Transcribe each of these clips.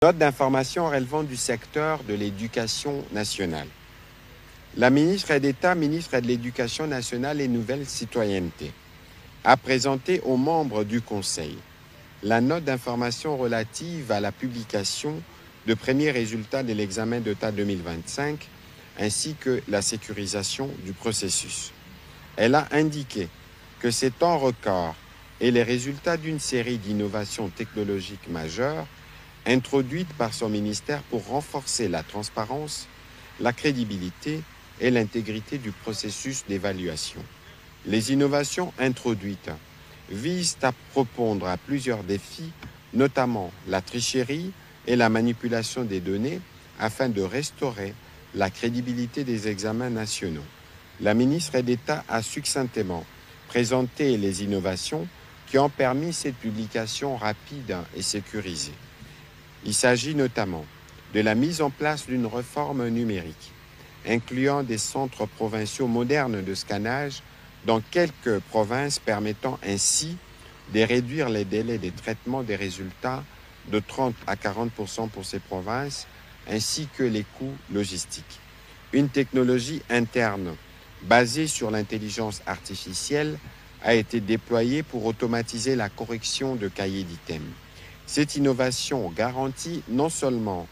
Note d'information relevant du secteur de l'éducation nationale. La ministre d'État, ministre de l'Éducation nationale et Nouvelle Citoyenneté, a présenté aux membres du Conseil la note d'information relative à la publication de premiers résultats de l'examen d'État 2025 ainsi que la sécurisation du processus. Elle a indiqué que ces temps records et les résultats d'une série d'innovations technologiques majeures introduites par son ministère pour renforcer la transparence, la crédibilité et l'intégrité du processus d'évaluation. Les innovations introduites visent à répondre à plusieurs défis, notamment la tricherie et la manipulation des données, afin de restaurer la crédibilité des examens nationaux. La ministre d'État a succinctement présenté les innovations qui ont permis cette publication rapide et sécurisée. Il s'agit notamment de la mise en place d'une réforme numérique, incluant des centres provinciaux modernes de scannage dans quelques provinces, permettant ainsi de réduire les délais de traitement des résultats de 30 à 40% pour ces provinces, ainsi que les coûts logistiques. Une technologie interne basée sur l'intelligence artificielle a été déployée pour automatiser la correction de cahiers d'items. Cette innovation garantit non seulement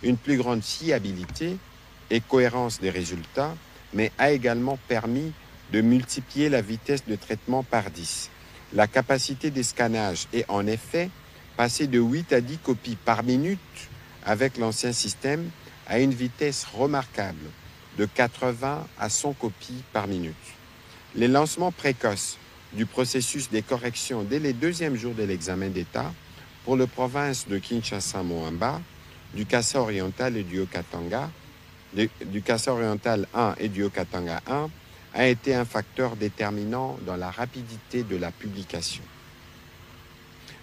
une plus grande fiabilité et cohérence des résultats, mais a également permis de multiplier la vitesse de traitement par 10. La capacité des scannages est en effet passée de 8 à 10 copies par minute avec l'ancien système à une vitesse remarquable de 80 à 100 copies par minute. Les lancements précoces du processus des corrections dès les deuxièmes jours de l'examen d'État pour les provinces de Kinshasa-Moamba, du Kassa oriental et du Haut-Katanga, du Kassa oriental 1 et du Haut-Katanga 1, a été un facteur déterminant dans la rapidité de la publication.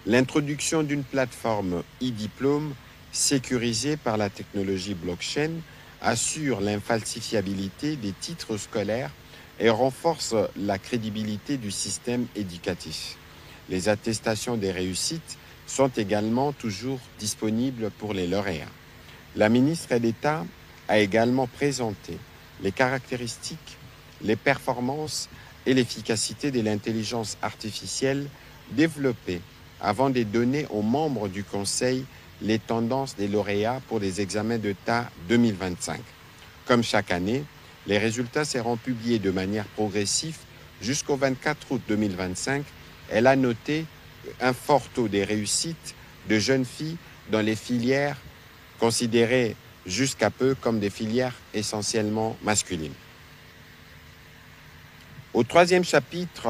L'introduction d'une plateforme e-diplôme sécurisée par la technologie blockchain assure l'infalsifiabilité des titres scolaires et renforce la crédibilité du système éducatif. Les attestations des réussites sont également toujours disponibles pour les lauréats. La ministre d'État a également présenté les caractéristiques, les performances et l'efficacité de l'intelligence artificielle développée avant de donner aux membres du Conseil les tendances des lauréats pour les examens d'État 2025. Comme chaque année, les résultats seront publiés de manière progressive jusqu'au 24 août 2025. Elle a noté un fort taux de réussite de jeunes filles dans les filières considérées jusqu'à peu comme des filières essentiellement masculines. Au troisième chapitre